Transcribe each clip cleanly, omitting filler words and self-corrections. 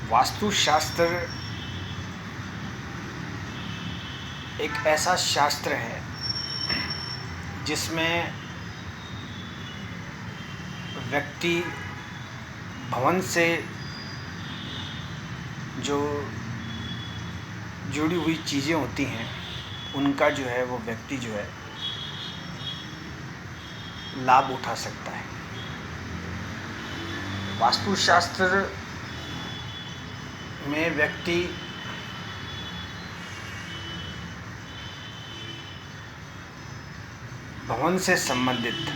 वास्तुशास्त्र एक ऐसा शास्त्र है जिसमें व्यक्ति भवन से जो जुड़ी हुई चीज़ें होती हैं उनका जो है वो व्यक्ति जो है लाभ उठा सकता है। वास्तुशास्त्र में व्यक्ति भवन से संबंधित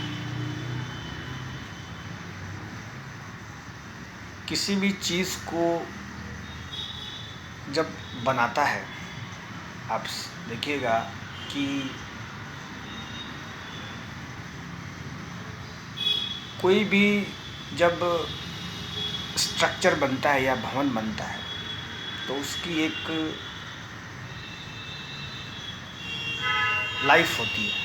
किसी भी चीज़ को जब बनाता है, आप देखिएगा कि कोई भी जब स्ट्रक्चर बनता है या भवन बनता है तो उसकी एक लाइफ होती है,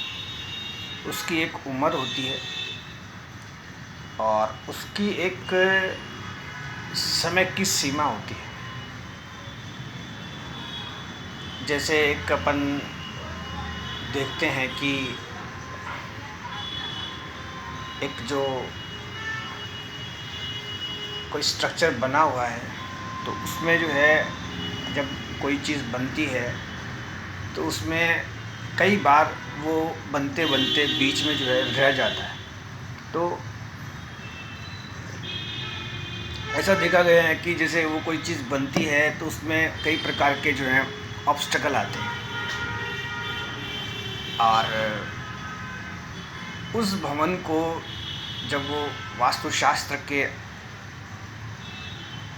उसकी एक उम्र होती है और उसकी एक समय की सीमा होती है। जैसे एक अपन देखते हैं कि एक जो कोई स्ट्रक्चर बना हुआ है तो उसमें जो है जब कोई चीज़ बनती है तो उसमें कई बार वो बनते बनते बीच में जो है रह जाता है। तो ऐसा देखा गया है कि जैसे वो कोई चीज़ बनती है तो उसमें कई प्रकार के जो हैं ऑब्स्टेकल आते हैं और उस भवन को जब वो वास्तुशास्त्र के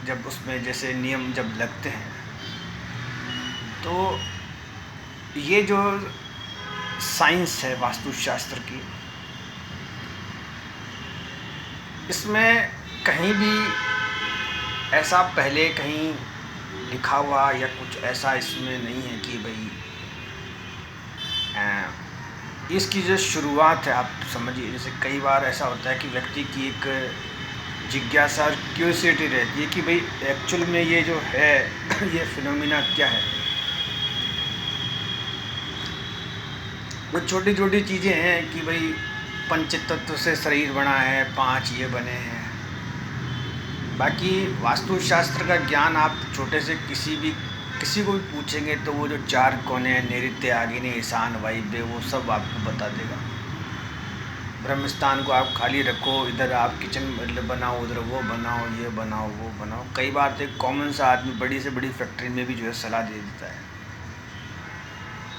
जब उसमें जैसे नियम जब लगते हैं तो ये जो साइंस है वास्तुशास्त्र की, इसमें कहीं भी ऐसा पहले कहीं लिखा हुआ या कुछ ऐसा इसमें नहीं है कि भाई इसकी जो शुरुआत है, आप समझिए जैसे कई बार ऐसा होता है कि व्यक्ति की एक जिज्ञासा और क्यूरियोसिटी रहती है कि भाई एक्चुअल में ये जो है ये फिनोमिना क्या है। वो छोटी छोटी चीज़ें हैं कि भाई पंचतत्व से शरीर बना है, 5 ये बने हैं। बाकी वास्तुशास्त्र का ज्ञान आप छोटे से किसी को भी पूछेंगे तो वो जो 4 कोने हैं, नैऋत्य, आग्नेय, ईशान, वायव्य, वो सब आपको बता देगा। ब्रह्मस्थान को आप खाली रखो, इधर आप किचन बनाओ, उधर वो बनाओ, ये बनाओ, वो बनाओ। कई बार तो एक कॉमन सा आदमी बड़ी से बड़ी फैक्ट्री में भी जो है सलाह दे देता है।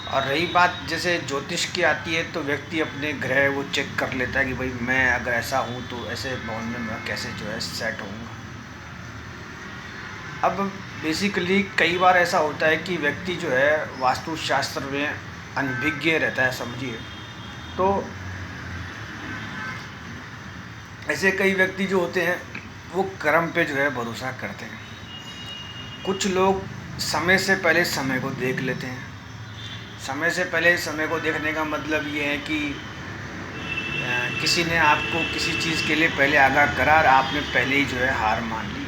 और रही बात जैसे ज्योतिष की आती है तो व्यक्ति अपने ग्रह वो चेक कर लेता है कि भाई मैं अगर ऐसा हूँ तो ऐसे भवन में मैं कैसे जो है सेट होऊंगा। अब बेसिकली कई बार ऐसा होता है कि व्यक्ति जो है वास्तुशास्त्र में अनभिज्ञ रहता है, समझिए। तो ऐसे कई व्यक्ति जो होते हैं वो कर्म पे जो है भरोसा करते हैं। कुछ लोग समय से पहले समय को देख लेते हैं। समय से पहले समय को देखने का मतलब ये है कि किसी ने आपको किसी चीज़ के लिए पहले आगाह करा और आपने पहले ही जो है हार मान ली।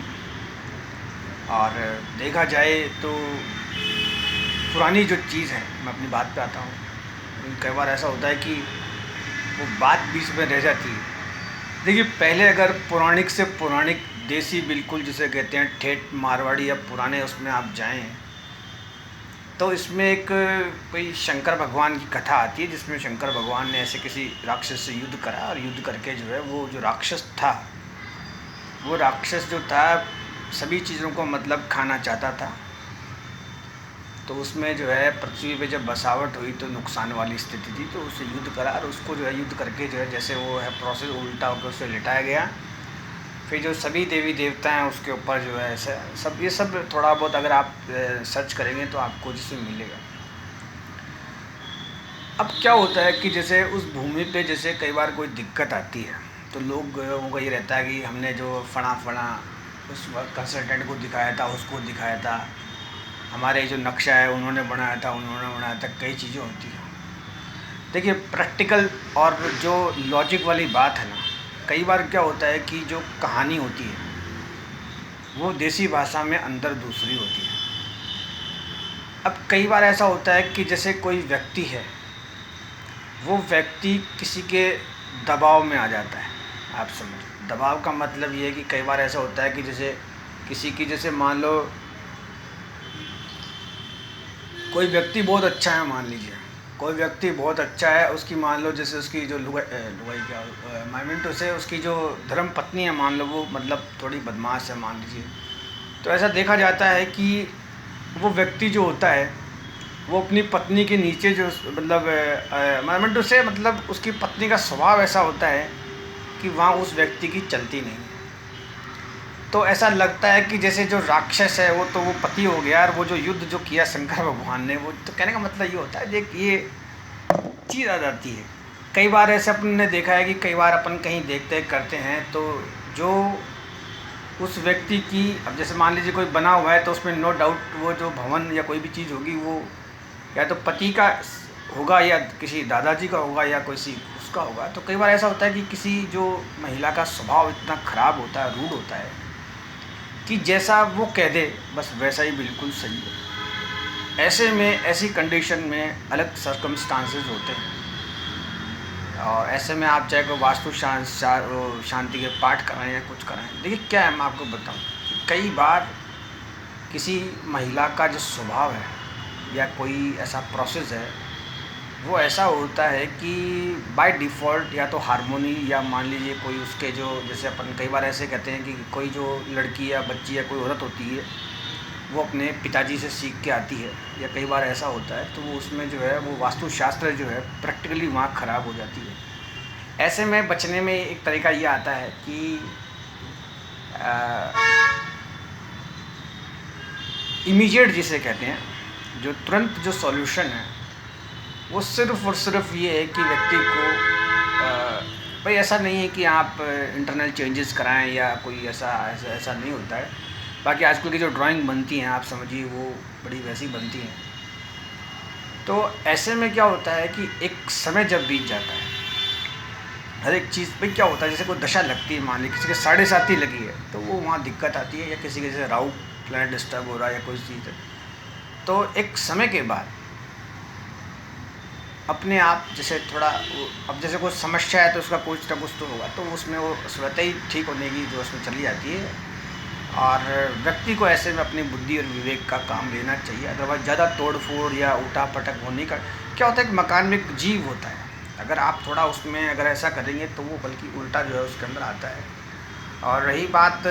और देखा जाए तो पुरानी जो चीज़ है, मैं अपनी बात पे आता हूँ, कई बार ऐसा होता है कि वो बात बीच में रह जाती है। देखिए पहले अगर पौराणिक से पौराणिक देसी बिल्कुल जिसे कहते हैं ठेठ मारवाड़ी या पुराने उसमें आप जाएं तो इसमें एक कोई शंकर भगवान की कथा आती है जिसमें शंकर भगवान ने ऐसे किसी राक्षस से युद्ध करा और युद्ध करके जो है वो जो राक्षस था, वो राक्षस जो था सभी चीज़ों को मतलब खाना चाहता था। तो उसमें जो है पृथ्वी पे जब बसावट हुई तो नुकसान वाली स्थिति थी, तो उससे युद्ध करा और उसको जो है युद्ध करके जो है जैसे वो है प्रोसेस उल्टा होकर उसे लिटाया गया। फिर जो सभी देवी देवता हैं उसके ऊपर जो है ऐसे सब ये सब थोड़ा बहुत अगर आप सर्च करेंगे तो आपको जिसमें मिलेगा। अब क्या होता है कि जैसे उस भूमि पे जैसे कई बार कोई दिक्कत आती है तो लोगों का ये रहता है कि हमने जो फना उस कंसल्टेंट को दिखाया था, उसको दिखाया था, हमारे जो नक्शा है उन्होंने बनाया था, कई चीज़ें होती हैं। देखिए प्रैक्टिकल और जो लॉजिक वाली बात है ना, कई बार क्या होता है कि जो कहानी होती है वो देसी भाषा में अंदर दूसरी होती है। अब कई बार ऐसा होता है कि जैसे कोई व्यक्ति है, वो व्यक्ति किसी के दबाव में आ जाता है। आप समझो, दबाव का मतलब ये है कि कई बार ऐसा होता है कि जैसे किसी की, जैसे मान लो कोई व्यक्ति बहुत अच्छा है, मान लीजिए कोई व्यक्ति बहुत अच्छा है, उसकी मान लो जैसे उसकी जो लुगाई क्या माइमेंट से उसकी जो धर्म पत्नी है, मान लो वो मतलब थोड़ी बदमाश है मान लीजिए। तो ऐसा देखा जाता है कि वो व्यक्ति जो होता है वो अपनी पत्नी के नीचे जो मतलब माइमेंट से मतलब उसकी पत्नी का स्वभाव ऐसा होता है कि वहाँ उस व्यक्ति की चलती नहीं है। तो ऐसा लगता है कि जैसे जो राक्षस है वो तो वो पति हो गया, और वो जो युद्ध जो किया शंकर भगवान ने, वो तो कहने का मतलब ये होता है देख ये चीज़ आ जाती है। कई बार ऐसे अपन ने देखा है कि कई बार अपन कहीं देखते करते हैं तो जो उस व्यक्ति की, अब जैसे मान लीजिए कोई बना हुआ है तो उसमें नो डाउट वो जो भवन या कोई भी चीज़ होगी वो या तो पति का होगा या किसी दादाजी का होगा या किसी उसका होगा। तो कई बार ऐसा होता है कि किसी जो महिला का स्वभाव इतना ख़राब होता है, रूड होता है कि जैसा वो कह दे बस वैसा ही बिल्कुल सही है। ऐसे में ऐसी कंडीशन में अलग सर्कमस्टांसेस होते हैं, और ऐसे में आप चाहे को वास्तु शांति के पाठ कराएं या कुछ कराएं, देखिए क्या है मैं आपको बताऊं कि कई बार किसी महिला का जो स्वभाव है या कोई ऐसा प्रोसेस है वो ऐसा होता है कि बाय डिफ़ॉल्ट या तो हार्मोनी, या मान लीजिए कोई उसके जो, जैसे अपन कई बार ऐसे कहते हैं कि कोई जो लड़की या बच्ची या कोई औरत होती है वो अपने पिताजी से सीख के आती है, या कई बार ऐसा होता है तो वो उसमें जो है वो वास्तुशास्त्र जो है प्रैक्टिकली वहाँ ख़राब हो जाती है। ऐसे में बचने में एक तरीका ये आता है कि इमीडिएट जिसे कहते हैं, जो तुरंत जो सॉल्यूशन है वो सिर्फ़ और सिर्फ ये है कि व्यक्ति को भाई ऐसा नहीं है कि आप इंटरनल चेंजेस कराएं या कोई ऐसा नहीं होता है। बाकी आजकल की जो ड्राइंग बनती हैं आप समझिए वो बड़ी वैसी बनती हैं। तो ऐसे में क्या होता है कि एक समय जब बीत जाता है, हर एक चीज़ पे क्या होता है, जैसे कोई दशा लगती है, मान लीजिए किसी के 7.5 लगी है तो वो वहाँ दिक्कत आती है, या किसी के जैसे राहु प्लैनेट डिस्टर्ब हो रहा है या कोई चीज़ है, तो एक समय के बाद अपने आप जैसे थोड़ा अब जैसे कोई समस्या है तो उसका कुछ ना कुछ तो होगा, तो उसमें वो स्वतः ही ठीक होने की जो उसमें चली जाती है। और व्यक्ति को ऐसे में अपनी बुद्धि और विवेक का काम लेना चाहिए, अदरवाइज ज़्यादा तोड़ फोड़ या उठा पटक होने का क्या होता है कि मकान में एक जीव होता है, अगर आप थोड़ा उसमें अगर ऐसा करेंगे तो वो बल्कि उल्टा जो है उसके अंदर आता है। और रही बात,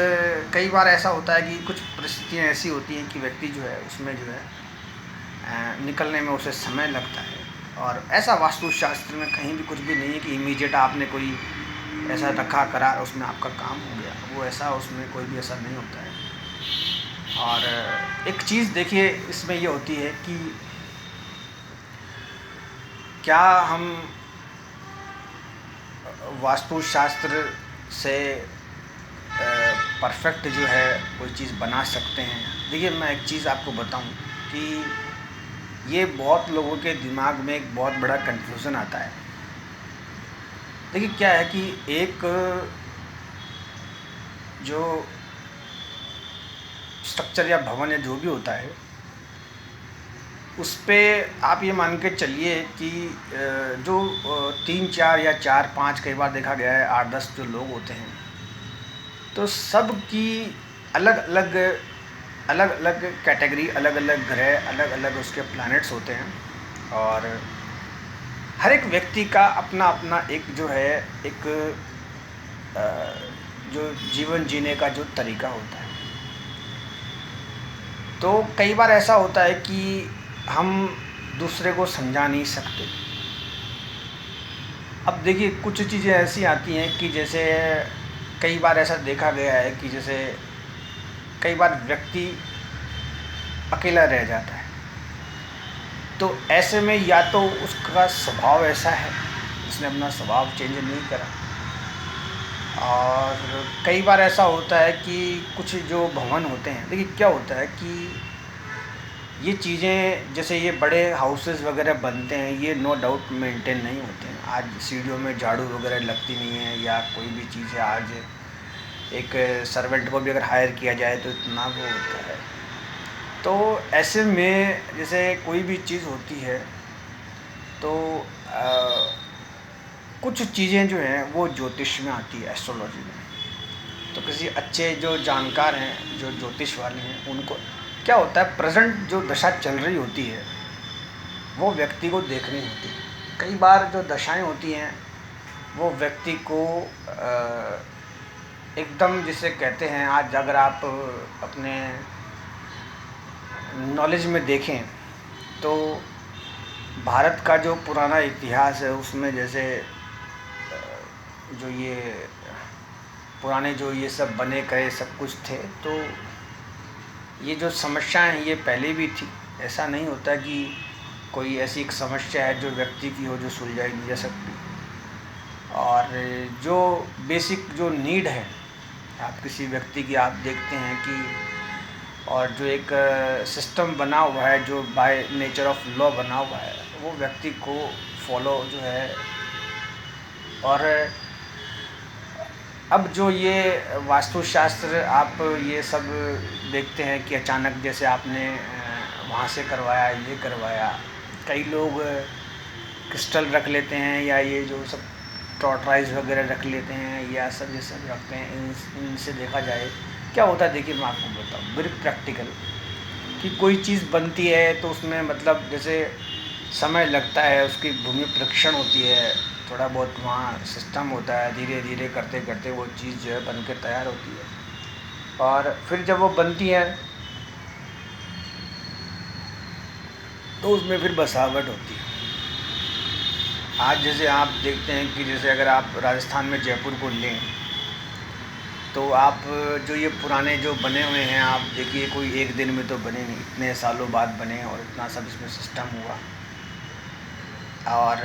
कई बार ऐसा होता है कि कुछ परिस्थितियाँ ऐसी होती हैं कि व्यक्ति जो है उसमें जो है निकलने में उसे समय लगता है। और ऐसा वास्तुशास्त्र में कहीं भी कुछ भी नहीं है कि इमीडिएट आपने कोई ऐसा रखा करा उसमें आपका काम हो गया, वो ऐसा उसमें कोई भी ऐसा नहीं होता है। और एक चीज़ देखिए इसमें ये होती है कि क्या हम वास्तुशास्त्र से परफेक्ट जो है कोई चीज़ बना सकते हैं। देखिए मैं एक चीज़ आपको बताऊं कि ये बहुत लोगों के दिमाग में एक बहुत बड़ा कन्फ्यूज़न आता है। देखिए क्या है कि एक जो स्ट्रक्चर या भवन या जो भी होता है उस पर आप ये मान के चलिए कि जो 3-4 या 4-5 कई बार देखा गया है 8-10 जो लोग होते हैं, तो सब की अलग अलग कैटेगरी, अलग अलग ग्रह, अलग अलग उसके प्लैनेट्स होते हैं, और हर एक व्यक्ति का अपना अपना एक जो है एक जो जीवन जीने का जो तरीका होता है। तो कई बार ऐसा होता है कि हम दूसरे को समझा नहीं सकते। अब देखिए कुछ चीज़ें ऐसी आती हैं कि जैसे कई बार ऐसा देखा गया है कि जैसे कई बार व्यक्ति अकेला रह जाता है, तो ऐसे में या तो उसका स्वभाव ऐसा है, उसने अपना स्वभाव चेंज नहीं करा, और कई बार ऐसा होता है कि कुछ जो भवन होते हैं, देखिए क्या होता है कि ये चीज़ें जैसे ये बड़े हाउसेस वगैरह बनते हैं, ये नो डाउट मेंटेन नहीं होते हैं। आज सीढ़ियों में झाड़ू वगैरह लगती नहीं है, या कोई भी चीज़ है आज एक सर्वेंट को भी अगर हायर किया जाए तो इतना वो होता है। तो ऐसे में जैसे कोई भी चीज़ होती है तो कुछ चीज़ें जो हैं वो ज्योतिष में आती है, एस्ट्रोलॉजी में। तो किसी अच्छे जो जानकार हैं, जो ज्योतिष वाले हैं, उनको क्या होता है, प्रेजेंट जो दशा चल रही होती है वो व्यक्ति को देखनी होती है। कई बार जो दशाएं होती हैं वो व्यक्ति को एकदम, जिसे कहते हैं, आज अगर आप अपने नॉलेज में देखें तो भारत का जो पुराना इतिहास है उसमें जैसे जो ये पुराने जो ये सब बने कहे सब कुछ थे, तो ये जो समस्याएं हैं ये पहले भी थी। ऐसा नहीं होता कि कोई ऐसी एक समस्या है जो व्यक्ति की हो जो सुलझाई नहीं जा सकती। और जो बेसिक जो नीड है आप किसी व्यक्ति की, आप देखते हैं कि और जो एक सिस्टम बना हुआ है जो बाय नेचर ऑफ लॉ बना हुआ है वो व्यक्ति को फॉलो जो है। और अब जो ये वास्तुशास्त्र आप ये सब देखते हैं कि अचानक जैसे आपने वहाँ से करवाया, ये करवाया, कई लोग क्रिस्टल रख लेते हैं या ये जो सब टॉर्टराइज वगैरह रख लेते हैं या सब ये सब रखते हैं। इनसे देखा जाए क्या होता है, देखिए मैं आपको बताऊँ वेरी प्रैक्टिकल, कि कोई चीज़ बनती है तो उसमें मतलब जैसे समय लगता है, उसकी भूमि परीक्षण होती है, थोड़ा बहुत वहाँ सिस्टम होता है, धीरे धीरे करते करते वो चीज़ जो है बन के तैयार होती है। और फिर जब वो बनती है तो उसमें फिर बसावट होती है। आज जैसे आप देखते हैं कि जैसे अगर आप राजस्थान में जयपुर को लें तो आप जो ये पुराने जो बने हुए हैं आप देखिए, कोई एक दिन में तो बने नहीं, इतने सालों बाद बने और इतना सब इसमें सिस्टम हुआ। और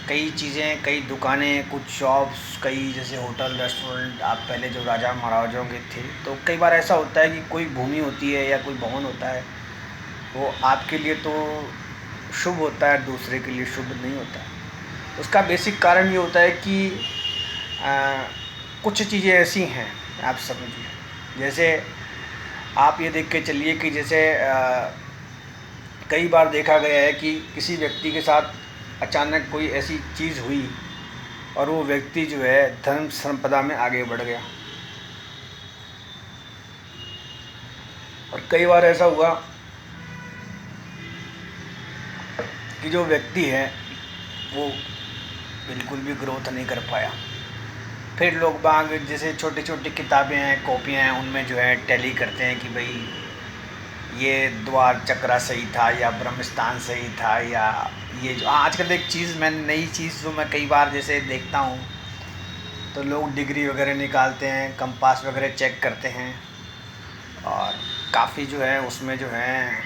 कई चीज़ें, कई दुकानें, कुछ शॉप्स, कई जैसे होटल रेस्टोरेंट, आप पहले जो राजा महाराजाओं के थे तो कई बार ऐसा होता है कि कोई भूमि होती है या कोई भवन होता है वो आपके लिए तो शुभ होता है, दूसरे के लिए शुभ नहीं होता है। उसका बेसिक कारण ये होता है कि कुछ चीज़ें ऐसी हैं, आप समझिए, जैसे आप ये देख के चलिए कि जैसे कई बार देखा गया है कि किसी व्यक्ति के साथ अचानक कोई ऐसी चीज़ हुई और वो व्यक्ति जो है धर्म संपदा में आगे बढ़ गया। और कई बार ऐसा हुआ कि जो व्यक्ति है वो बिल्कुल भी ग्रोथ नहीं कर पाया। फिर लोग बाग जैसे छोटी छोटी किताबें हैं, कॉपियाँ हैं, उनमें जो है टैली करते हैं कि भाई ये द्वार चक्रा सही था या ब्रह्मस्थान सही था, या ये जो आजकल एक चीज़, मैं नई चीज़ जो मैं कई बार जैसे देखता हूँ तो लोग डिग्री वगैरह निकालते हैं, कंपास वगैरह चेक करते हैं और काफ़ी जो है उसमें जो है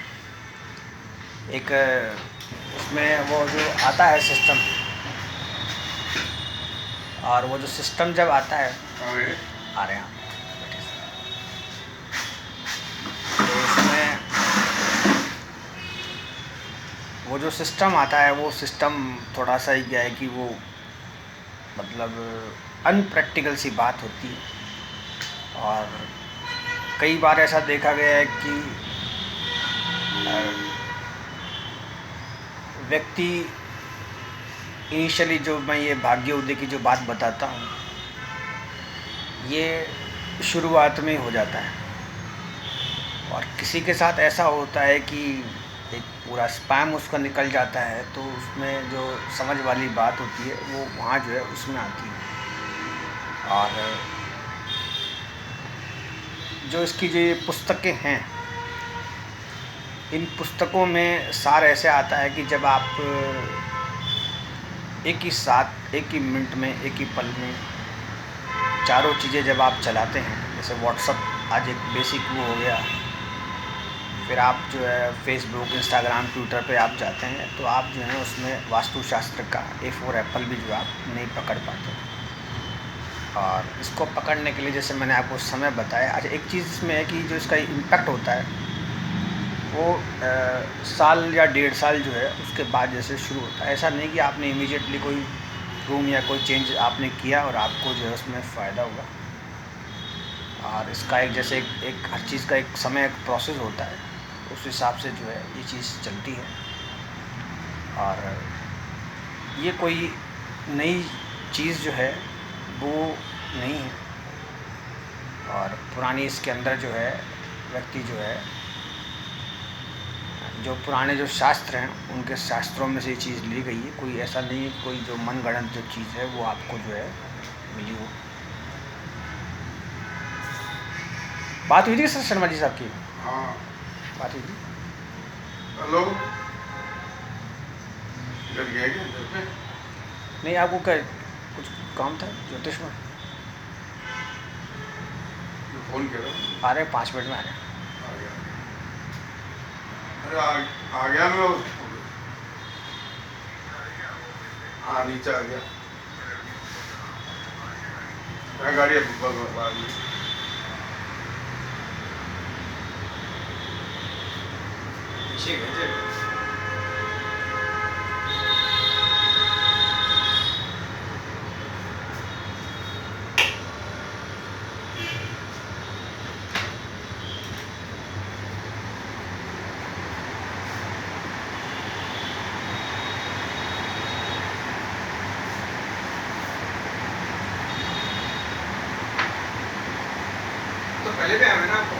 एक उसमें वो जो आता है सिस्टम, और वो जो सिस्टम जब आता है आ रहे हैं तो उसमें वो जो सिस्टम आता है वो सिस्टम थोड़ा सा ही क्या है कि वो मतलब अनप्रैक्टिकल सी बात होती है। और कई बार ऐसा देखा गया है कि व्यक्ति इनिशियली, जो मैं ये भाग्य उदय की जो बात बताता हूँ, ये शुरुआत में हो जाता है और किसी के साथ ऐसा होता है कि एक पूरा स्पैम उसका निकल जाता है, तो उसमें जो समझ वाली बात होती है वो वहाँ जो है उसमें आती है। और जो इसकी जो ये पुस्तकें हैं, इन पुस्तकों में सार ऐसे आता है कि जब आप एक ही साथ, एक ही मिनट में, एक ही पल में चारों चीज़ें जब आप चलाते हैं, जैसे व्हाट्सअप आज एक बेसिक वो हो गया, फिर आप जो है फेसबुक, इंस्टाग्राम, ट्विटर पे आप जाते हैं तो आप जो है उसमें वास्तुशास्त्र का ए फॉर एप्पल भी जो आप नहीं पकड़ पाते। और इसको पकड़ने के लिए जैसे मैंने आपको समय बताया, आज एक चीज़ इसमें है कि जो इसका इम्पैक्ट होता है वो साल या 1.5 साल जो है उसके बाद जैसे शुरू होता है। ऐसा नहीं कि आपने इमीडिएटली कोई रूम या कोई चेंज आपने किया और आपको जो है उसमें फ़ायदा हुआ। और इसका एक जैसे एक हर चीज़ का एक समय एक प्रोसेस होता है, उस हिसाब से जो है ये चीज़ चलती है। और ये कोई नई चीज़ जो है वो नहीं है। और पुरानी इसके अंदर जो है व्यक्ति जो है, जो पुराने जो शास्त्र हैं उनके शास्त्रों में से ये चीज़ ली गई है। कोई ऐसा नहीं है कोई जो मनगढ़ंत जो चीज़ है वो आपको जो है मिली हो। बात हुई थी सर शर्मा जी साहब की? हाँ। बात हुई थी। हेलो, घर गए क्या घर पे? नहीं, आपको क्या कुछ काम था ज्योतिष में? फोन करो। आ रहे 5 मिनट में आ रहे हैं। आ गया। अरे आ गया मैं। हाँ नीचे आ गया। मैं गाड़ी आ गई। ठीक है। तो पहले भी आया मैं ना आपको